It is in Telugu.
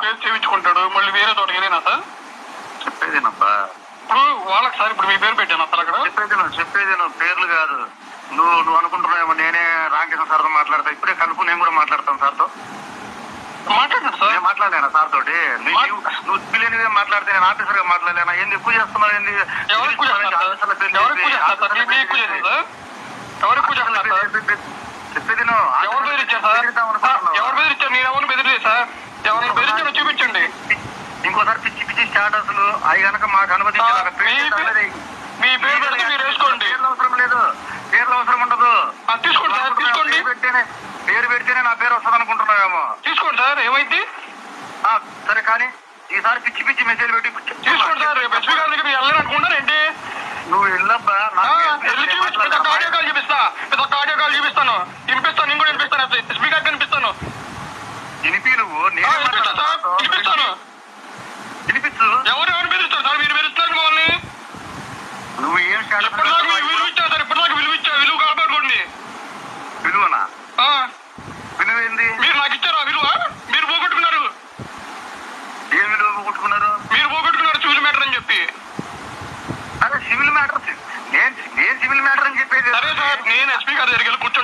పేరు చేయించుకుంటాడు మళ్ళీ వేరే చోట ఏదైనా సార్ చెప్పేదేనబ్బా. ఇప్పుడు వాళ్ళకి సార్ ఇప్పుడు మీ పేరు పెట్టాను సార్ అక్కడ చెప్పేది నువ్వు పేర్లు కాదు. నువ్వు అనుకుంటున్నావేమో నేనే రామకృష్ణ సార్తో మాట్లాడతా. ఇప్పుడే కలుపు, నేను కూడా మాట్లాడతాను సార్తో. మాట్లాడండి సార్. నేను మాట్లాడలేనా సార్ తోటి? నువ్వు పిల్లనిదే మాట్లాడితే నేను ఆఫీసర్ గా మాట్లాడలేనా? ఏంది ఎక్కువ చేస్తున్నావు? ఏంది ఎవరికి పూజ చెప్పేది ఎవరు బెదిరించారు సార్? ఎవరు బెదిరించారు? నేను ఎవరిని బెదిరియలేదు సార్. ఎవరిని బెదిరించారో చూపించండి. ఇంకోసారి పిచ్చి పిచ్చి స్టాటస్లు అవి కనుక మాకు అనుమతించాలి. మీ పేరు పెడితే మీరు వేసుకోండి. పేర్లు అవసరం లేదు, పేర్లు అవసరం ఉండదు. తీసుకోండి సార్, తీసుకోండి. పేరు పెడితేనే నా పేరు వస్తుంది అనుకుంటున్నావేమో. తీసుకోండి సార్. ఏమైంది? సరే కానీ ఈసారి పిచ్చి పిచ్చి మెసేజ్ పెట్టి తీసుకోండి సార్. ఎస్పీ గారి దగ్గర వెళ్ళాలనుకుంటున్నారు ఏంటి? నువ్వు వెళ్ళబ్బా. ఆడియో కాల్ చూపిస్తా, ఆడియో కాల్ చూపిస్తాను, వినిపిస్తాను. నేను కూడా వినిపిస్తాను, ఎస్పీ గారికి కనిపిస్తాను. వినిపి నువ్వు వినిపిస్తాను. వినిపించు. ఎవరు బెదిరిస్తారు సార్? మీరు బెదిరిస్తారు మమ్మల్ని. నువ్వు ఏం విలువ ఇచ్చారు సార్. ఇప్పటిదాకా విలువ ఇచ్చా. విలువ కాపాడుకోండి. విలువనా? విలువ ఏంది? మీరు నాకు ఇచ్చారా విలువ? మీరు పోగొట్టుకున్నారు. ఏం విలువ పోగొట్టుకున్నారు? మీరు పోగొట్టుకున్నారు సివిల్ మ్యాటర్ అని చెప్పి. అదే సివిల్ మ్యాటర్. నేను సివిల్ మ్యాటర్ అని చెప్పేది. సరే సార్, నేను ఎస్పీ గారి దగ్గరికి వెళ్ళి కూర్చుంటా.